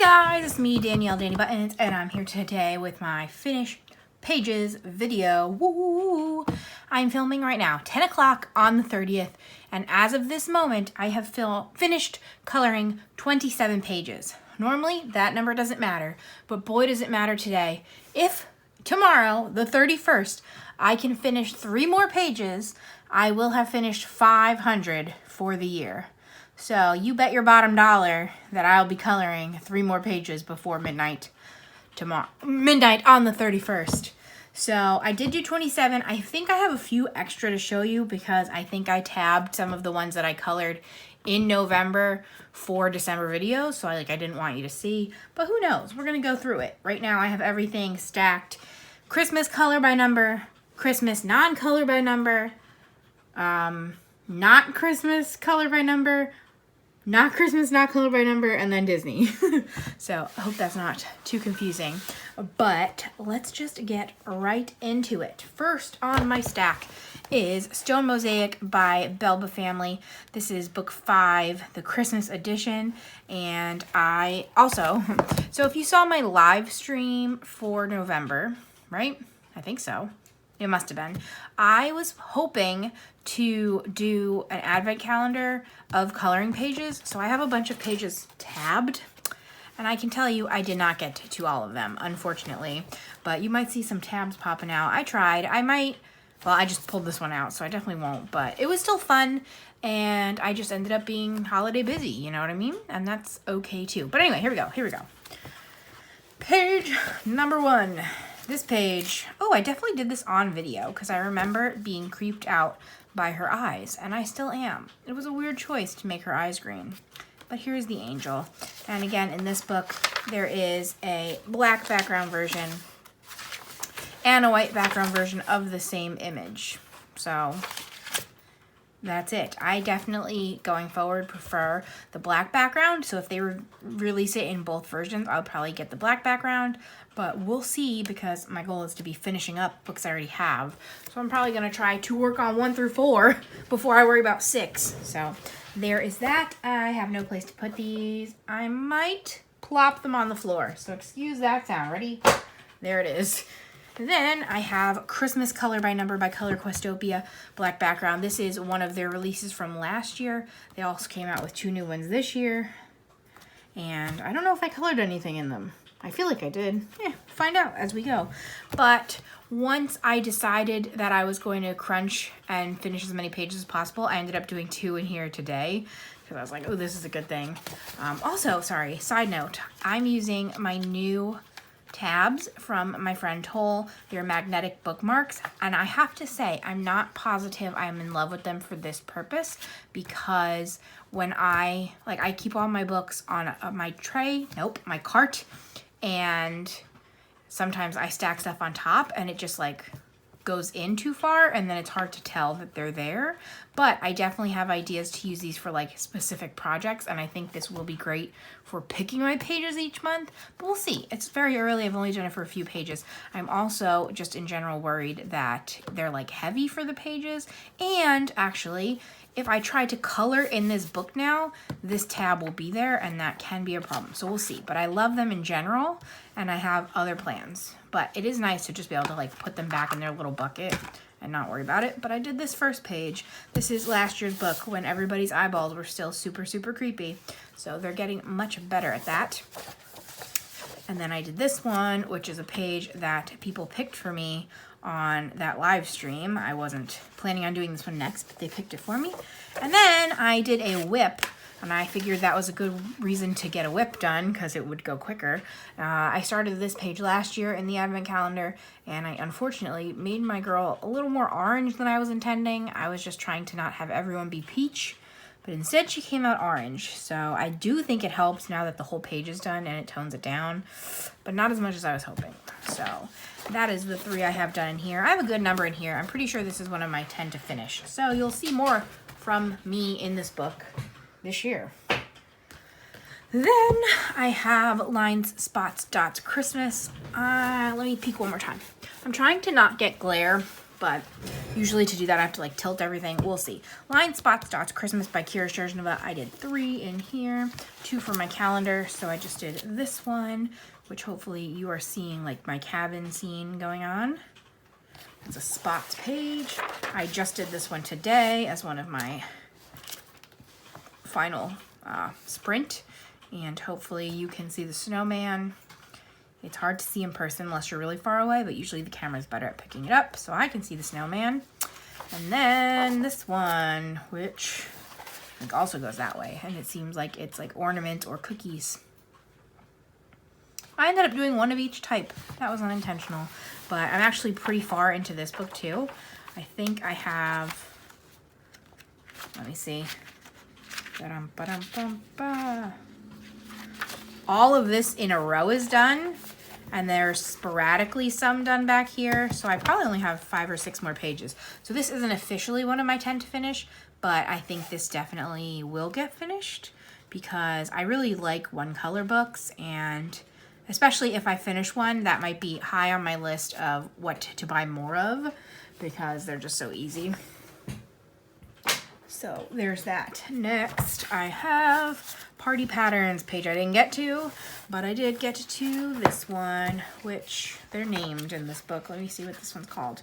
guys, it's me, Danibuttons, and I'm here today with my finished pages video. Woo! I'm filming right now, 10 o'clock on the 30th, and as of this moment, I have finished coloring 27 pages. Normally, that number doesn't matter, but boy does it matter today. If tomorrow, the 31st, I can finish 3 more pages, I will have finished 500 for the year. So you bet your bottom dollar that I'll be coloring 3 more pages before midnight tomorrow. Midnight on the 31st. So I did do 27. I think I have a few extra to show you because I think I tabbed some of the ones that I colored in November for December videos. So I didn't want you to see, but who knows? We're going to go through it. Right now I have everything stacked. Christmas color by number, Christmas non-color by number, not Christmas color by number, not Christmas, not color by number, and then Disney. So I hope that's not too confusing, but let's just get right into it. First on my stack is Stone Mosaic by Belba Family. This is book 5, the Christmas edition, and I also, so if you saw my live stream for November, right? I think so. It must have been. I was hoping to do an advent calendar of coloring pages. So I have a bunch of pages tabbed. And I can tell you I did not get to all of them, unfortunately. But you might see some tabs popping out. I tried. I just pulled this one out, so I definitely won't. But it was still fun. And I just ended up being holiday busy, you know what I mean? And that's okay too. But anyway, here we go. Page number 1. This page, oh, I definitely did this on video because I remember being creeped out by her eyes, and I still am. It was a weird choice to make her eyes green. But here's the angel. And again, in this book, there is a black background version and a white background version of the same image. So that's it. I definitely, going forward, prefer the black background. So if they release it in both versions, I'll probably get the black background. But we'll see because my goal is to be finishing up books I already have. So I'm probably going to try to work on 1 through 4 before I worry about 6. So there is that. I have no place to put these. I might plop them on the floor. So excuse that sound. Ready? There it is. Then I have Christmas Color by Number by Color Questopia, black background. This is one of their releases from last year. They also came out with 2 new ones this year. And I don't know if I colored anything in them. I feel like I did. Find out as we go. But once I decided that I was going to crunch and finish as many pages as possible, I ended up doing 2 in here today because I was like, oh, this is a good thing. Also, sorry, side note, I'm using my new tabs from my friend Toll. They're magnetic bookmarks, and I have to say I'm not positive I'm in love with them for this purpose because when I keep all my books on my tray, my cart, and sometimes I stack stuff on top and it just goes in too far and then it's hard to tell that they're there. But I definitely have ideas to use these for specific projects, and I think this will be great for picking my pages each month, but we'll see. It's very early. I've only done it for a few pages. I'm also just in general worried that they're heavy for the pages, and actually if I try to color in this book now, this tab will be there and that can be a problem. So we'll see. But I love them in general and I have other plans. But it is nice to just be able to put them back in their little bucket and not worry about it. But I did this first page. This is last year's book when everybody's eyeballs were still super, super creepy. So they're getting much better at that. And then I did this one, which is a page that people picked for me on that live stream. I wasn't planning on doing this one next, but they picked it for me. And then I did a whip, and I figured that was a good reason to get a whip done because it would go quicker. I started this page last year in the advent calendar, and I unfortunately made my girl a little more orange than I was intending. I was just trying to not have everyone be peach, but instead she came out orange. So I do think it helps now that the whole page is done and it tones it down, but not as much as I was hoping. So that is the 3 I have done in here. I have a good number in here. I'm pretty sure this is one of my 10 to finish. So you'll see more from me in this book this year. Then I have Lines, Spots, Dots, Christmas. Let me peek one more time. I'm trying to not get glare, but Usually to do that, I have to like tilt everything. We'll see. Line Spots Dots Christmas by Kira Sturgeonova. I did 3 in here, 2 for my calendar. So I just did this one, which hopefully you are seeing like my cabin scene going on. It's a spots page. I just did this one today as one of my final sprint. And hopefully you can see the snowman. It's hard to see in person unless you're really far away, but usually the camera's better at picking it up, so I can see the snowman. And then this one, which I think also goes that way, and it seems like it's like ornament or cookies. I ended up doing one of each type. That was unintentional, but I'm actually pretty far into this book too. I think I have, let me see. All of this in a row is done. And there's sporadically some done back here. So I probably only have 5 or 6 more pages. So this isn't officially one of my 10 to finish, but I think this definitely will get finished because I really like one color books, and especially if I finish one, that might be high on my list of what to buy more of because they're just so easy. So there's that. Next, I have Party Patterns, page I didn't get to, but I did get to this one, which they're named in this book. Let me see what this one's called.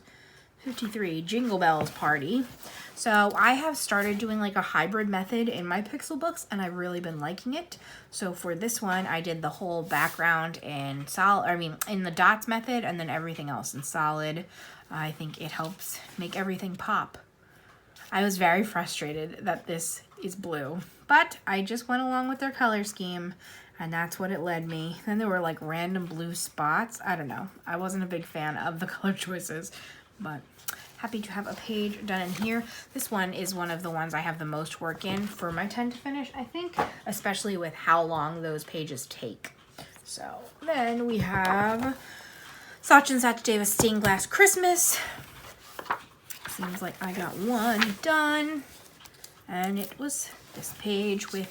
53, Jingle Bells Party. So I have started doing like a hybrid method in my pixel books, and I've really been liking it. So for this one, I did the whole background in in the dots method, and then everything else in solid. I think it helps make everything pop. I was very frustrated that this is blue, but I just went along with their color scheme, and that's what it led me. Then there were like random blue spots. I don't know. I wasn't a big fan of the color choices, but happy to have a page done in here. This one is one of the ones I have the most work in for my 10 to finish, I think, especially with how long those pages take. So then we have Sachin Satyadeva Stained Glass Christmas. Seems like I got one done, and it was this page with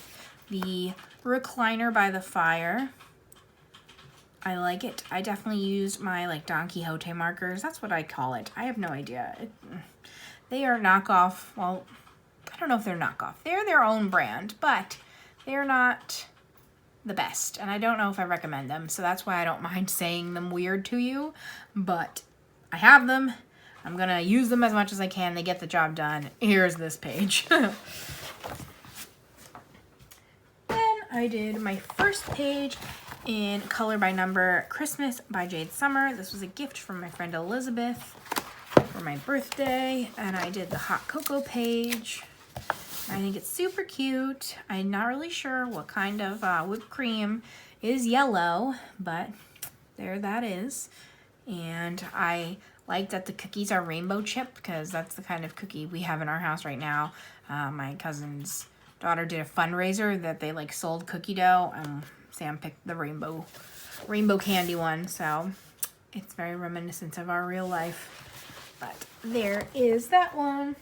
the recliner by the fire. I like it. I definitely used my like Don Quixote markers. That's what I call it. I have no idea. They are knockoff. Well, I don't know if they're knockoff. They're their own brand, but they're not the best, and I don't know if I recommend them, so that's why I don't mind saying them weird to you, but I have them. I'm gonna use them as much as I can. They get the job done. Here's this page. Then I did my first page in Color by Number Christmas by Jade Summer. This was a gift from my friend Elizabeth for my birthday, and I did the hot cocoa page. I think it's super cute. I'm not really sure what kind of whipped cream is yellow, but there that is. And I like that the cookies are rainbow chip because that's the kind of cookie we have in our house right now. My cousin's daughter did a fundraiser that they like sold cookie dough, and Sam picked the rainbow candy one, so it's very reminiscent of our real life. But there is that one.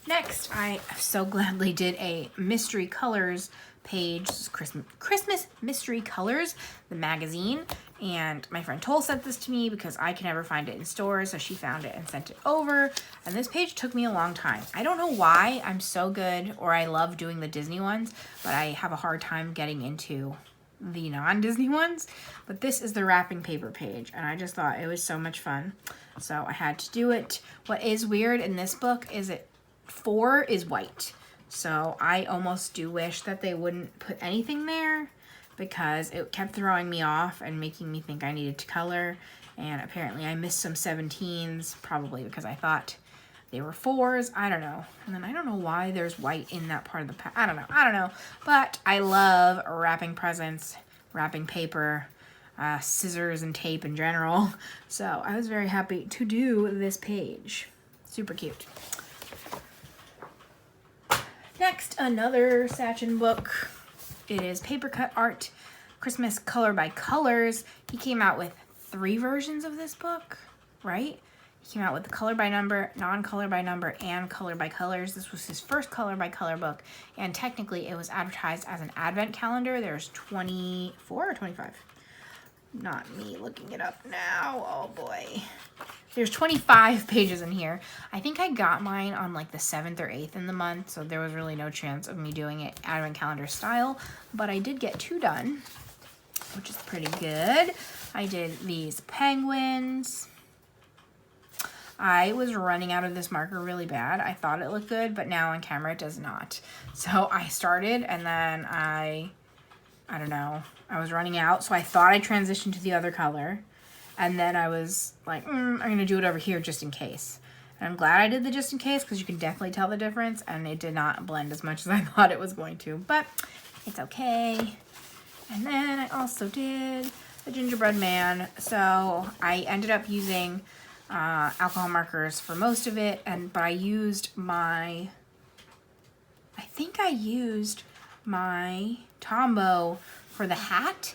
Next, I so gladly did a Mystery Colors page, Christmas Mystery Colors, the magazine. And my friend Toll sent this to me because I can never find it in stores, so she found it and sent it over. And this page took me a long time. I don't know why I'm so good, or I love doing the Disney ones, but I have a hard time getting into the non-Disney ones. But this is the wrapping paper page, and I just thought it was so much fun, so I had to do it. What is weird in this book is 4 is white, so I almost do wish that they wouldn't put anything there, because it kept throwing me off and making me think I needed to color. And apparently I missed some 17s, probably because I thought they were 4s. I don't know. And then I don't know why there's white in that part of the pack. I don't know. But I love wrapping presents, wrapping paper, scissors and tape in general. So I was very happy to do this page. Super cute. Next, another Sachin book. It is Paper Cut Art, Christmas Color by Colors. He came out with 3 versions of this book, right? He came out with the Color by Number, Non-Color by Number, and Color by Colors. This was his first Color by Color book, and technically it was advertised as an advent calendar. There's 24 or 25 Not me looking it up now. Oh boy. There's 25 pages in here. I think I got mine on like the 7th or 8th in the month, so there was really no chance of me doing it advent calendar style, but I did get 2 done, which is pretty good. I did these penguins. I was running out of this marker really bad. I thought it looked good, but now on camera it does not. So I started and then I don't know, I was running out, so I thought I transitioned to the other color. And then I was like, I'm going to do it over here just in case. And I'm glad I did the just in case because you can definitely tell the difference. And it did not blend as much as I thought it was going to. But it's okay. And then I also did the gingerbread man. So I ended up using alcohol markers for most of it. But I used my... I think I used my Tombow for the hat,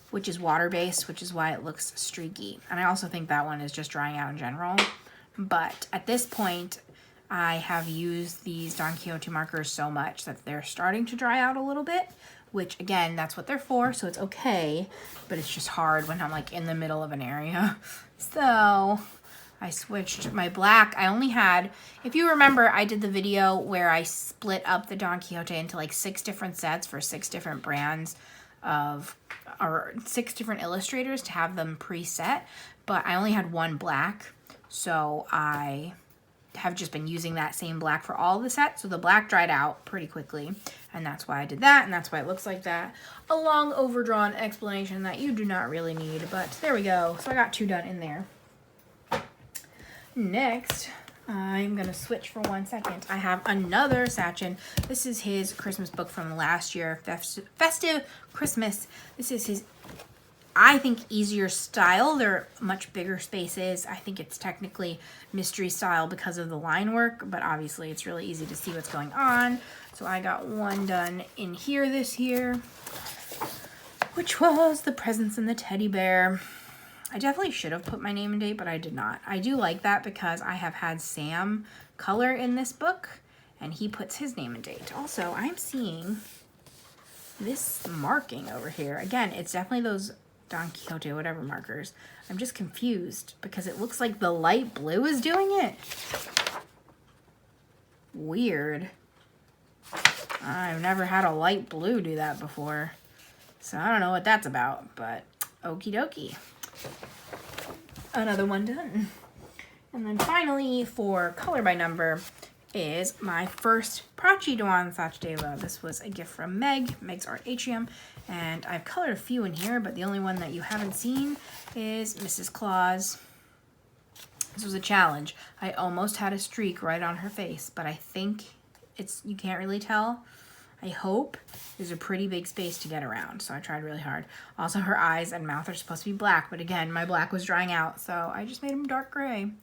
which is water-based, which is why it looks streaky. And I also think that one is just drying out in general. But at this point, I have used these Don Quixote markers so much that they're starting to dry out a little bit, which again, that's what they're for, so it's okay. But it's just hard when I'm like in the middle of an area. So I switched my black. I only had, if you remember, I did the video where I split up the Don Quixote into like 6 different sets for 6 different brands of, or 6 different illustrators to have them preset, but I only had 1 black, so I have just been using that same black for all the sets, so the black dried out pretty quickly, and that's why I did that, and that's why it looks like that. A long overdrawn explanation that you do not really need, but there we go. So I got 2 done in there. Next, I'm going to switch for 1 second. I have another Sachin. This is his Christmas book from last year, Festive Christmas. This is his, I think, easier style. They're much bigger spaces. I think it's technically mystery style because of the line work, but obviously it's really easy to see what's going on. So I got 1 done in here this year, which was the presents and the teddy bear. I definitely should have put my name and date, but I did not. I do like that because I have had Sam color in this book, and he puts his name and date. Also, I'm seeing this marking over here. Again, it's definitely those Don Quixote whatever markers. I'm just confused because it looks like the light blue is doing it. Weird. I've never had a light blue do that before, so I don't know what that's about, but okie dokie. Another 1 done. And then finally, for color by number, is my first Prachi Dewan Sachdeva. This was a gift from Meg, Meg's Art Atrium, and I've colored a few in here, but the only one that you haven't seen is Mrs. Claus. This was a challenge. I almost had a streak right on her face, but I think it's, you can't really tell. I hope there's a pretty big space to get around, so I tried really hard. Also, her eyes and mouth are supposed to be black, but again, my black was drying out, so I just made them dark gray. And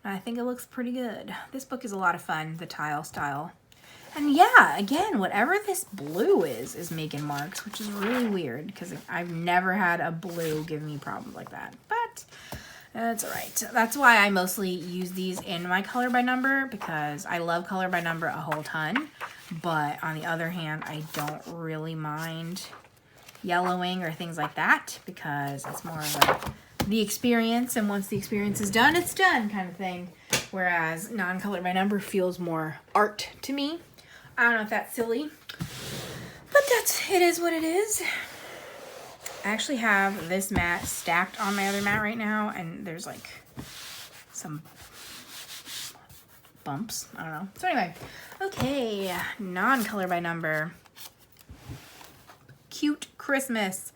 I think it looks pretty good. This book is a lot of fun, the tile style. And yeah, again, whatever this blue is making marks, which is really weird, because I've never had a blue give me problems like that, but that's all right. That's why I mostly use these in my color by number, because I love color by number a whole ton. But on the other hand, I don't really mind yellowing or things like that because it's more of the experience, and once the experience is done, it's done kind of thing. Whereas non-color by number feels more art to me. I don't know if that's silly, but it is what it is. I actually have this mat stacked on my other mat right now, and there's like some bumps. I don't know. So anyway, okay, non-color by number. Cute Christmas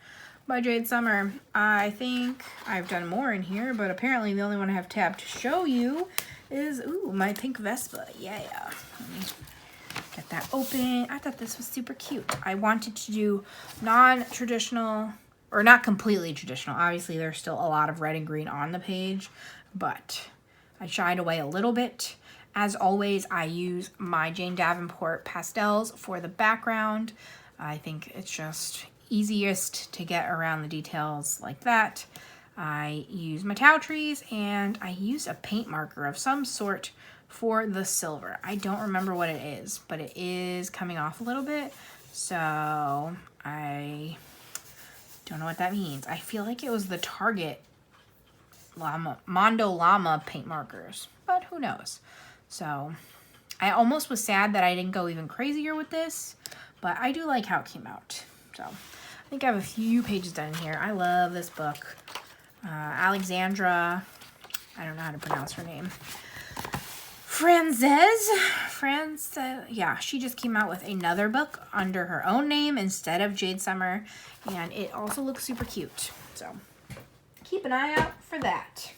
by Jade Summer. I think I've done more in here, but apparently the only one I have tabbed to show you is, ooh, my pink Vespa. Yeah. Let me get that open. I thought this was super cute. I wanted to do non-traditional, or not completely traditional. Obviously, there's still a lot of red and green on the page, but I shied away a little bit. As always, I use my Jane Davenport pastels for the background. I think it's just easiest to get around the details like that. I use my Tau trees, and I use a paint marker of some sort for the silver. I don't remember what it is, but it is coming off a little bit. So I Don't know what that means. I feel like it was the Target Mondo Llama paint markers, but who knows. So I almost was sad that I didn't go even crazier with this, but I do like how it came out. So I think I have a few pages done here. I love this book. Alexandra, I don't know how to pronounce her name. Yeah, she just came out with another book under her own name instead of Jade Summer, and it also looks super cute. So keep an eye out for that.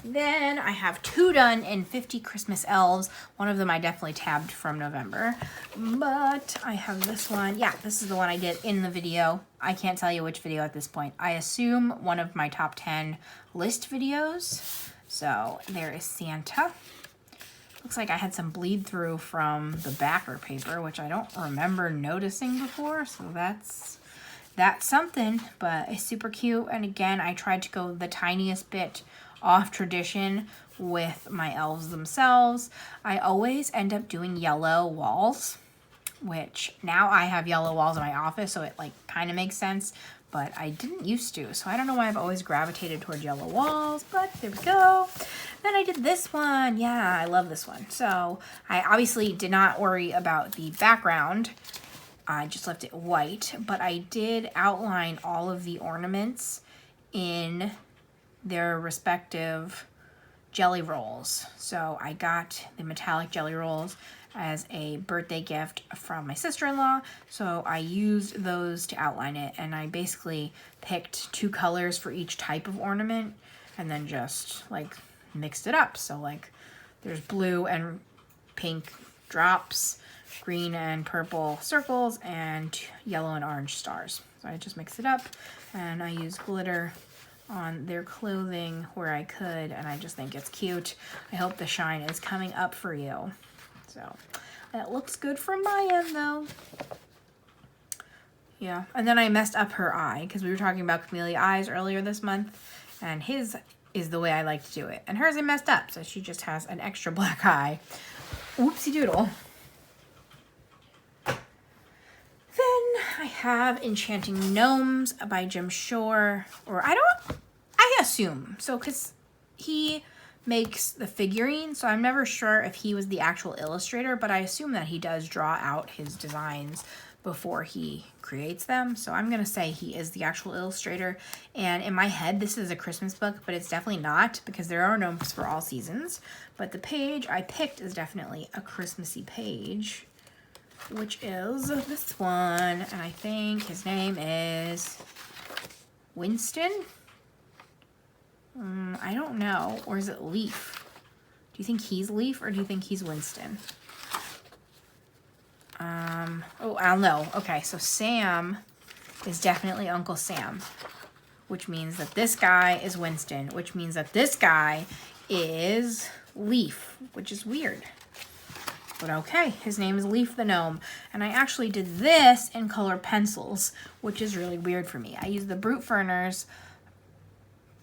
Then I have 2 done in 50 Christmas Elves. One of them I definitely tabbed from November, but I have this one. Yeah, this is the one I did in the video. I can't tell you which video at this point. I assume one of my top 10 list videos. So there is Santa. Looks like I had some bleed through from the backer paper, which I don't remember noticing before. So that's something, but it's super cute. And again, I tried to go the tiniest bit off tradition with my elves themselves. I always end up doing yellow walls, which now I have yellow walls in my office, so it like kind of makes sense, but I didn't used to. So I don't know why I've always gravitated toward yellow walls, but there we go. Then I did this one. Yeah, I love this one. So I obviously did not worry about the background. I just left it white, but I did outline all of the ornaments in their respective jelly rolls. So I got the metallic jelly rolls as a birthday gift from my sister-in-law, so I used those to outline it, and I basically picked 2 colors for each type of ornament and then just like mixed it up. So like there's blue and pink drops, green and purple circles, and yellow and orange stars. So I just mixed it up, and I used glitter on their clothing where I could, and I just think it's cute. I hope the shine is coming up for you. So that looks good from my end though. Yeah, and then I messed up her eye because we were talking about camellia eyes earlier this month, and his is the way I like to do it, and hers I messed up, so she just has an extra black eye. Whoopsie doodle. Then I have Enchanting Gnomes by Jim Shore, or I assume, so because he makes the figurine, so I'm never sure if he was the actual illustrator, but I assume that he does draw out his designs before he creates them, so I'm gonna say he is the actual illustrator. And in my head this is a Christmas book, but it's definitely not, because there are gnomes for all seasons, but the page I picked is definitely a Christmassy page, which is this one, and I think his name is Winston. I don't know, or is it Leaf? Do you think he's Leaf, or do you think he's Winston? Oh, I'll know. Okay, so Sam is definitely Uncle Sam, which means that this guy is Winston, which means that this guy is Leaf, which is weird. But okay, his name is Leaf the Gnome. And I actually did this in color pencils, which is really weird for me. I used the Brute Furners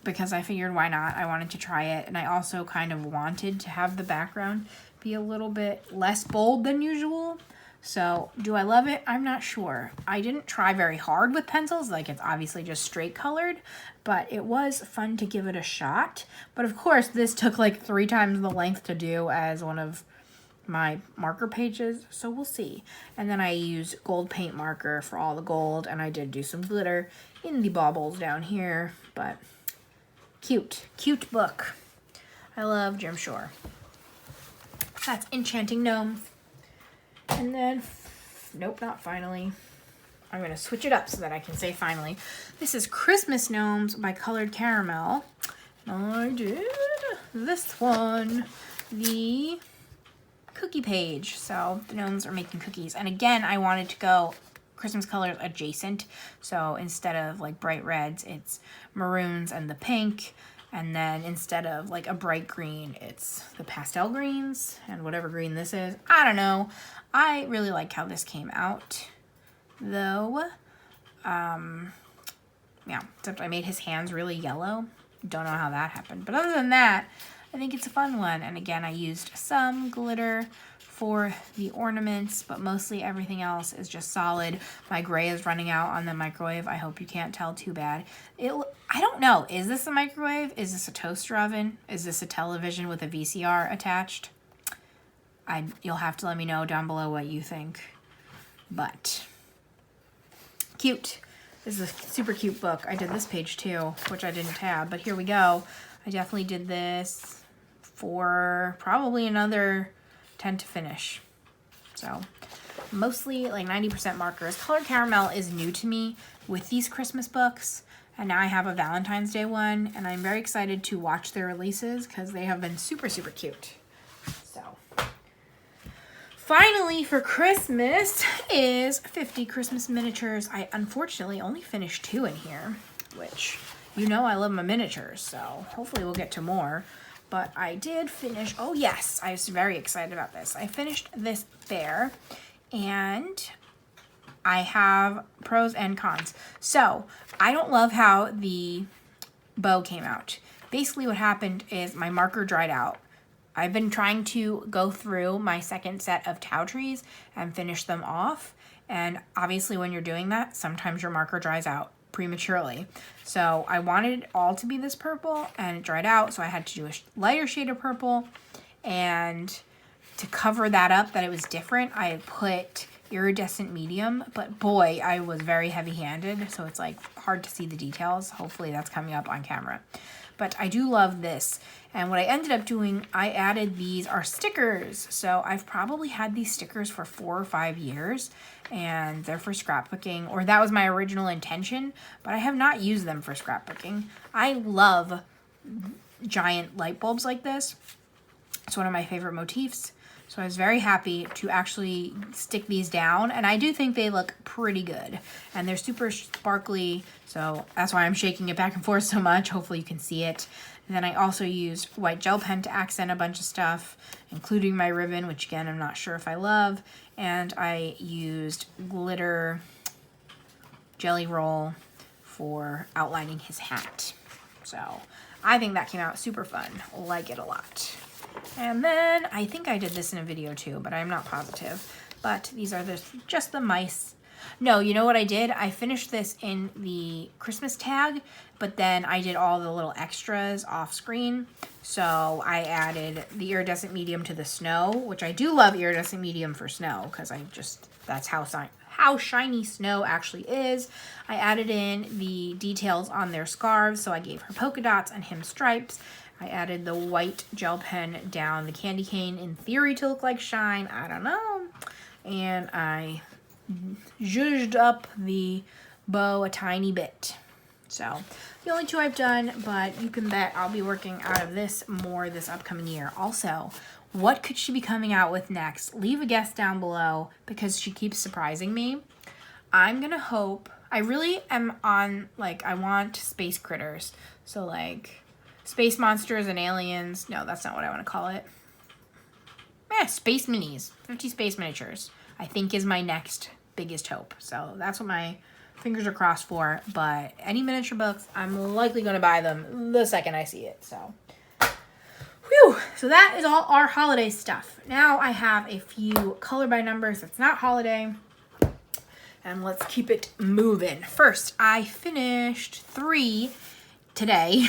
because I figured why not? I wanted to try it. And I also kind of wanted to have the background be a little bit less bold than usual. So do I love it? I'm not sure. I didn't try very hard with pencils. Like, it's obviously just straight colored, but it was fun to give it a shot. But of course, this took like 3 times the length to do as one of my marker pages, so we'll see. And then I used gold paint marker for all the gold, and I did do some glitter in the baubles down here, but cute book. I love Jim Shore. That's Enchanting Gnome. And then, nope, not finally. I'm gonna switch it up so that I can say finally. This is Christmas Gnomes by Colored Caramel. I did this one, the cookie page. So the gnomes are making cookies, and again I wanted to go Christmas colors adjacent, so instead of like bright reds it's maroons and the pink, and then instead of like a bright green it's the pastel greens and whatever green this is. I don't know. I really like how this came out though. Yeah, except I made his hands really yellow. Don't know how that happened, but other than that, I think it's a fun one. And again, I used some glitter for the ornaments, but mostly everything else is just solid. My gray is running out on the microwave. I hope you can't tell too bad. I don't know. Is this a microwave? Is this a toaster oven? Is this a television with a VCR attached? You'll have to let me know down below what you think. But cute. This is a super cute book. I did this page too, which I didn't tab, but here we go. I definitely did this for probably another 10 to finish. So mostly like 90% markers. Colored Caramel is new to me with these Christmas books, and now I have a Valentine's Day one, and I'm very excited to watch their releases because they have been super, super cute. So finally for Christmas is 50 Christmas miniatures. I unfortunately only finished 2 in here, which you know I love my miniatures, so hopefully we'll get to more. But I did finish, oh yes, I was very excited about this. I finished this bear, and I have pros and cons. So I don't love how the bow came out. Basically what happened is my marker dried out. I've been trying to go through my second set of Tau trees and finish them off. And obviously when you're doing that, sometimes your marker dries out prematurely. So I wanted it all to be this purple, and it dried out, so I had to do a lighter shade of purple. And to cover that up, that it was different, I put iridescent medium, but boy, I was very heavy-handed, so it's like hard to see the details. Hopefully that's coming up on camera. But I do love this. And what I ended up doing, I added these are stickers. So I've probably had these stickers for 4 or 5 years, and they're for scrapbooking, or that was my original intention, but I have not used them for scrapbooking. I love giant light bulbs like this. It's one of my favorite motifs. So I was very happy to actually stick these down, and I do think they look pretty good, and they're super sparkly, so that's why I'm shaking it back and forth so much. Hopefully you can see it. And then I also used white gel pen to accent a bunch of stuff, including my ribbon, which again I'm not sure if I love, and I used glitter jelly roll for outlining his hat. So I think that came out super fun. Like it a lot. And then I think I did this in a video too, but I'm not positive. But these are just the mice. No, you know what I did? I finished this in the Christmas tag, but then I did all the little extras off screen. So I added the iridescent medium to the snow, which I do love iridescent medium for snow because that's how shiny snow actually is. I added in the details on their scarves, so I gave her polka dots and him stripes. I added the white gel pen down the candy cane in theory to look like shine. I don't know. And I zhuzhed up the bow a tiny bit. So the only 2 I've done, but you can bet I'll be working out of this more this upcoming year. Also, what could she be coming out with next? Leave a guess down below because she keeps surprising me. I'm gonna hope, I really am on, like, I want space critters. So like space monsters and aliens. No, that's not what I want to call it. Space minis. 50 space miniatures, I think, is my next biggest hope. So that's what my fingers are crossed for. But any miniature books, I'm likely going to buy them the second I see it. So, whew. So that is all our holiday stuff. Now I have a few color by numbers that's not holiday. And let's keep it moving. First, I finished 3 today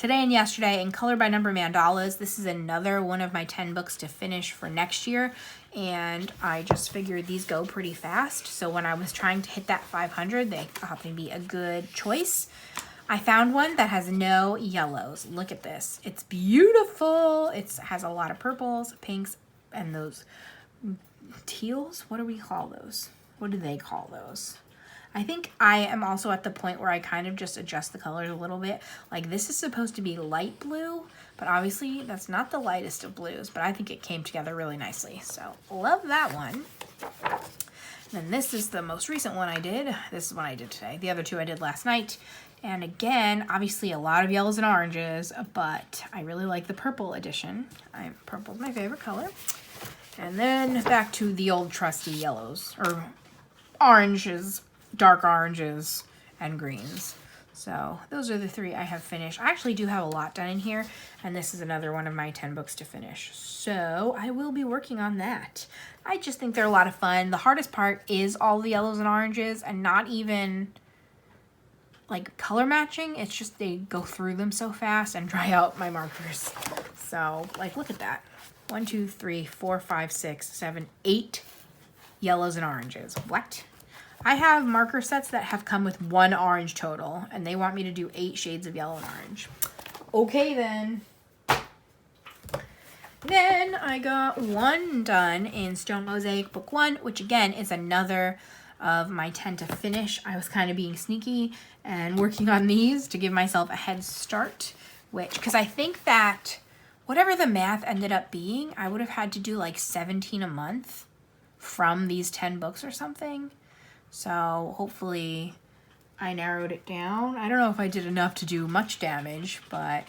and yesterday in color by number mandalas. This is another one of my 10 books to finish for next year, and I just figured these go pretty fast, so when I was trying to hit that 500, they thought they'd be a good choice. I found one that has no yellows. Look at this. It's beautiful. It has a lot of purples, pinks, and those teals. What do we call those? What do they call those? I think I am also at the point where I kind of just adjust the colors a little bit. Like, this is supposed to be light blue, but obviously that's not the lightest of blues, but I think it came together really nicely. So love that one. And then this is the most recent one I did. This is one I did today. The other 2 I did last night. And again, obviously a lot of yellows and oranges, but I really like the purple edition. Purple's my favorite color. And then back to the old trusty yellows, or oranges, dark oranges, and greens. So those are the 3 I have finished. I actually do have a lot done in here, and this is another one of my 10 books to finish. So I will be working on that. I just think they're a lot of fun. The hardest part is all the yellows and oranges, and not even like color matching. It's just they go through them so fast and dry out my markers. So like, look at that. 1, 2, 3, 4, 5, 6, 7, 8 yellows and oranges. What? I have marker sets that have come with 1 orange total, and they want me to do 8 shades of yellow and orange. Okay, then. Then I got 1 done in Stone Mosaic Book 1, which again is another of my 10 to finish. I was kind of being sneaky and working on these to give myself a head start, because I think that whatever the math ended up being, I would have had to do like 17 a month from these 10 books or something. So hopefully I narrowed it down. I don't know if I did enough to do much damage, but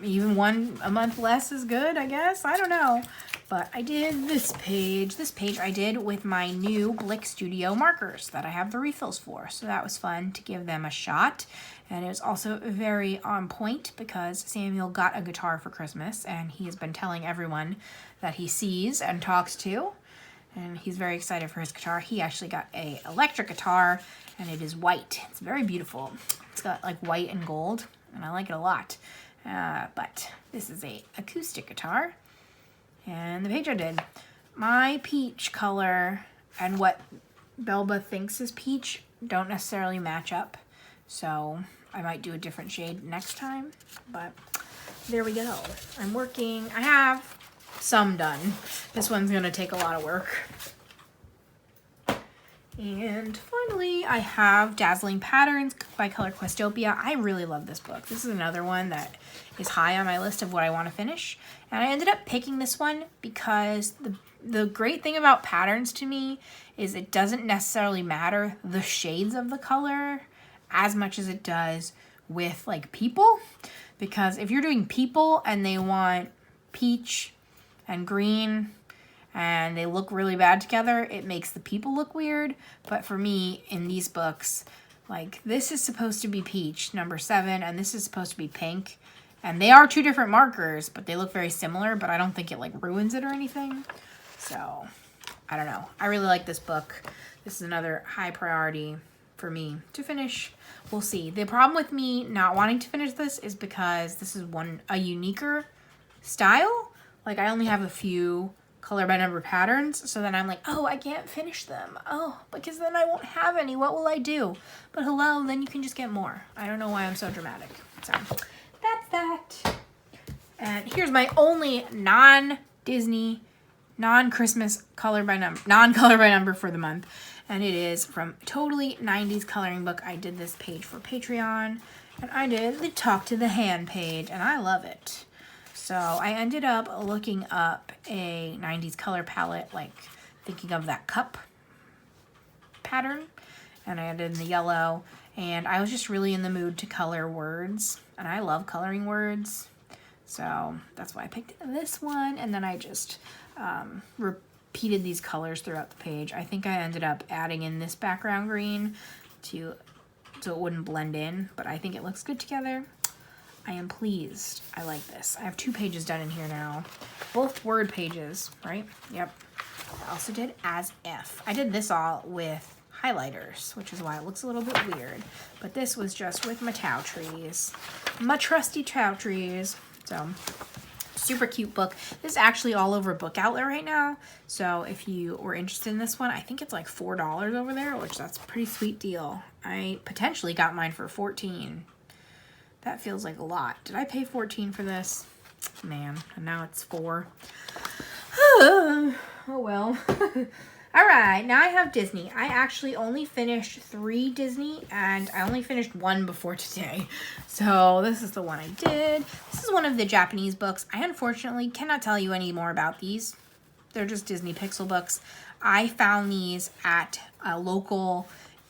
even 1 a month less is good, I guess. I don't know. But I did this page. This page I did with my new Blick Studio markers that I have the refills for. So that was fun to give them a shot. And it was also very on point because Samuel got a guitar for Christmas, and he has been telling everyone that he sees and talks to. And he's very excited for his guitar. He actually got a electric guitar, and it is white. It's very beautiful. It's got like white and gold, and I like it a lot. But this is a acoustic guitar. And the page I did, my peach color and what Belba thinks is peach don't necessarily match up. So I might do a different shade next time, but there we go. I'm working. I have some done. This one's gonna take a lot of work. And finally, I have Dazzling Patterns by Color Questopia. I really love this book. This is another one that is high on my list of what I want to finish. And I ended up picking this one because the great thing about patterns to me is it doesn't necessarily matter the shades of the color as much as it does with like people. Because if you're doing people and they want peach and green and they look really bad together, it makes the people look weird. But for me, in these books, like this is supposed to be peach, number 7, and this is supposed to be pink. And they are 2 different markers, but they look very similar, but I don't think it like ruins it or anything. So, I don't know. I really like this book. This is another high priority for me to finish. We'll see. The problem with me not wanting to finish this is because this is a uniquer style. Like I only have a few color by number patterns, so then I'm like, oh, I can't finish them. Oh, because then I won't have any. What will I do? But hello, then you can just get more. I don't know why I'm so dramatic. So that's that. And here's my only non-Disney, non-Christmas non-color by number for the month. And it is from Totally 90s Coloring Book. I did this page for Patreon, and I did the Talk to the Hand page, and I love it. So I ended up looking up a 90s color palette, like thinking of that cup pattern, and I added in the yellow, and I was just really in the mood to color words, and I love coloring words, so that's why I picked this one, and then I just repeated these colors throughout the page. I think I ended up adding in this background green so it wouldn't blend in, but I think it looks good together. I am pleased. I like this. I have 2 pages done in here now. Both word pages, right? Yep. I also did As If. I did this all with highlighters, which is why it looks a little bit weird. But this was just with my Tau trees. My trusty Tau trees. So, super cute book. This is actually all over Book Outlet right now. So, if you were interested in this one, I think it's like $4 over there, which that's a pretty sweet deal. I potentially got mine for $14. That feels like a lot. Did I pay $14 for this? Man, and now it's $4. Oh well. Alright, now I have Disney. I actually only finished 3 Disney, and I only finished 1 before today. So this is the one I did. This is one of the Japanese books. I unfortunately cannot tell you any more about these. They're just Disney Pixel books. I found these at a local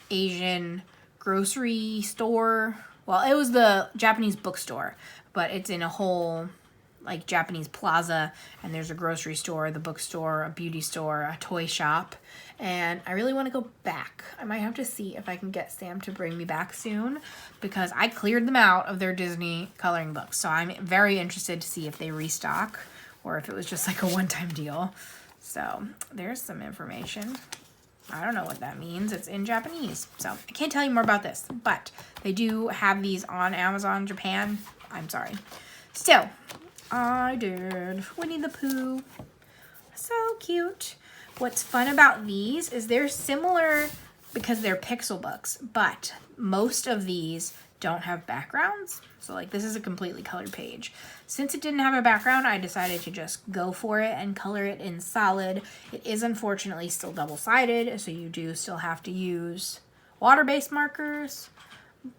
Asian grocery store. Well, it was the Japanese bookstore, but it's in a whole like Japanese plaza, and there's a grocery store, the bookstore, a beauty store, a toy shop, and I really want to go back. I might have to see if I can get Sam to bring me back soon, because I cleared them out of their Disney coloring books, so I'm very interested to see if they restock or if it was just like a one-time deal. So there's some information. I don't know what that means. It's in Japanese, so I can't tell you more about this, but they do have these on Amazon Japan. I'm sorry. Still, I did Winnie the Pooh. So cute. What's fun about these is they're similar because they're pixel books, but most of these don't have backgrounds. So like this is a completely colored page. Since it didn't have a background, I decided to just go for it and color it in solid. It is unfortunately still double-sided, so you do still have to use water-based markers,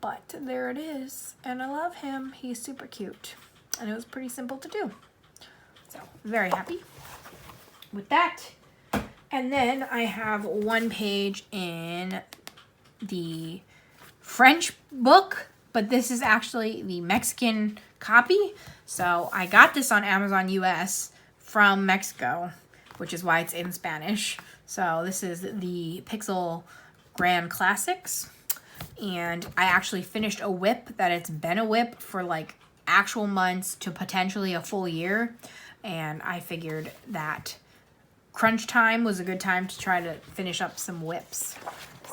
but there it is. And I love him. He's super cute. And it was pretty simple to do. So very happy with that. And then I have one page in the French book, but this is actually the Mexican copy. So I got this on Amazon US from Mexico, which is why it's in Spanish. So this is the Pixel Grand Classics. And I actually finished a whip that it's been a whip for like actual months to potentially a full year. And I figured that crunch time was a good time to try to finish up some whips.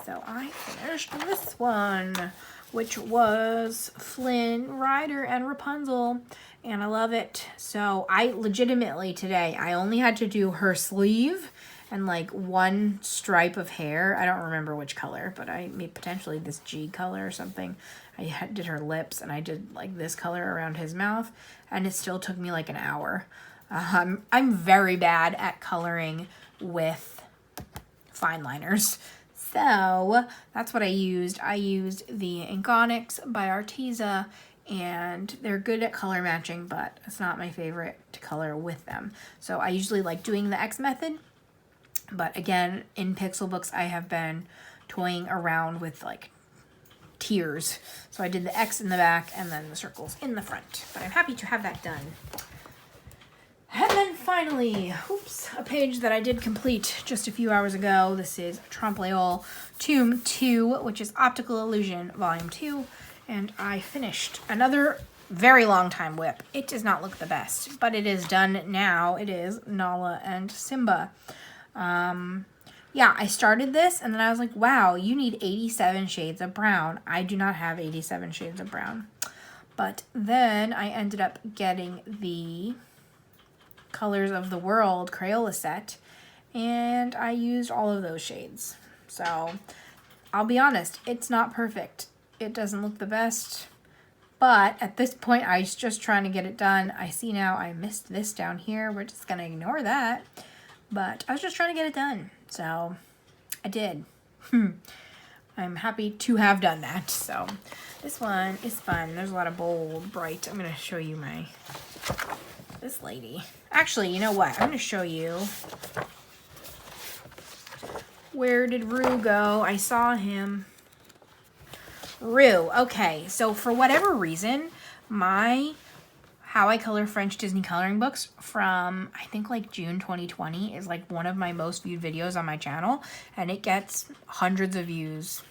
So I finished this one, which was Flynn, Ryder, and Rapunzel, and I love it. So I legitimately today, I only had to do her sleeve and like one stripe of hair. I don't remember which color, but I made potentially this G color or something. I did her lips, and I did like this color around his mouth, and it still took me like an hour. I'm very bad at coloring with fine liners. So that's what I used. I used the Iconics by Arteza, and they're good at color matching, but it's not my favorite to color with them. So I usually like doing the X method, but again, in pixel books, I have been toying around with like tiers. So I did the X in the back and then the circles in the front, but I'm happy to have that done. And then finally, a page that I did complete just a few hours ago. This is Trompe-l'oeil Tome 2, which is Optical Illusion Volume 2. And I finished another very long time whip. It does not look the best, but it is done now. It is Nala and Simba. Yeah, I started this and then I was like, wow, you need 87 shades of brown. I do not have 87 shades of brown. But then I ended up getting the Colors of the World Crayola set, and I used all of those shades. So I'll be honest, it's not perfect. It doesn't look the best, but at this point I was just trying to get it done. I see now I missed this down here. We're just gonna ignore that, but I was just trying to get it done, so I did. I'm happy to have done that. So this one is fun. There's a lot of bold, bright. I'm gonna show you this lady. Actually, you know what? I'm going to show you. Where did Rue go? I saw him. Rue. Okay, so for whatever reason, How I Color French Disney coloring books from, I think, like June 2020 is like one of my most viewed videos on my channel, and it gets hundreds of views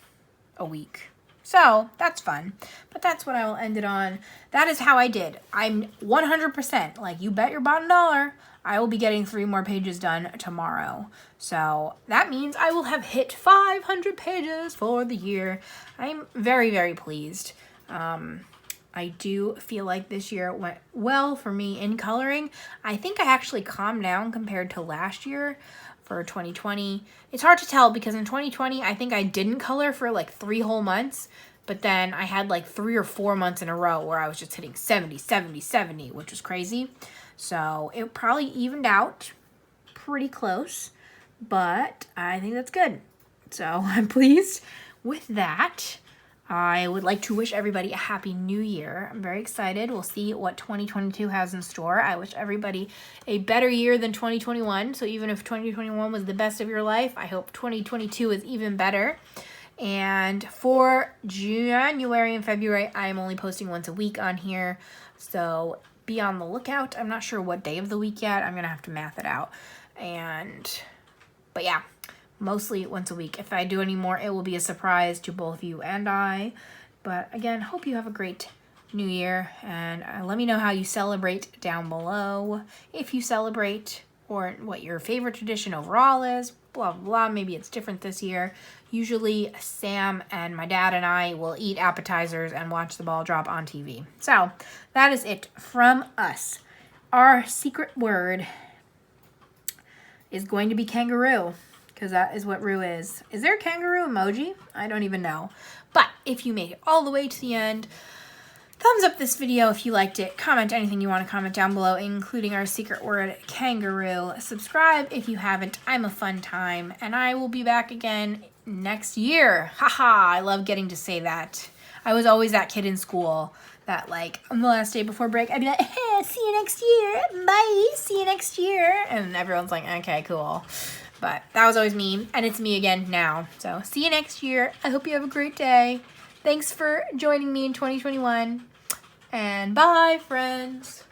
a week. So that's fun, but that's what I will end it on. That is how I did. I'm 100%, like you bet your bottom dollar, I will be getting 3 more pages done tomorrow. So that means I will have hit 500 pages for the year. I'm very, very pleased. I do feel like this year went well for me in coloring. I think I actually calmed down compared to last year. For 2020, it's hard to tell because in 2020, I think I didn't color for like 3 whole months, but then I had like 3 or 4 months in a row where I was just hitting 70, 70, 70, which was crazy. So it probably evened out pretty close, but I think that's good. So I'm pleased with that. I would like to wish everybody a happy new year. I'm very excited. We'll see what 2022 has in store. I wish everybody a better year than 2021. So even if 2021 was the best of your life, I hope 2022 is even better. And for January and February, I am only posting once a week on here. So be on the lookout. I'm not sure what day of the week yet. I'm gonna have to math it out. But yeah, mostly once a week. If I do any more, it will be a surprise to both you and I. But again, hope you have a great New Year, and let me know how you celebrate down below. If you celebrate, or what your favorite tradition overall is, blah, blah, blah. Maybe it's different this year. Usually Sam and my dad and I will eat appetizers and watch the ball drop on TV. So that is it from us. Our secret word is going to be kangaroo, because that is what Roo is. Is there a kangaroo emoji? I don't even know. But if you made it all the way to the end, thumbs up this video if you liked it. Comment anything you want to comment down below, including our secret word, kangaroo. Subscribe if you haven't. I'm a fun time, and I will be back again next year. Haha, I love getting to say that. I was always that kid in school that, like, on the last day before break, I'd be like, hey, see you next year. Bye, see you next year. And everyone's like, okay, cool. But that was always me, and it's me again now. So see you next year. I hope you have a great day. Thanks for joining me in 2021. And bye, friends.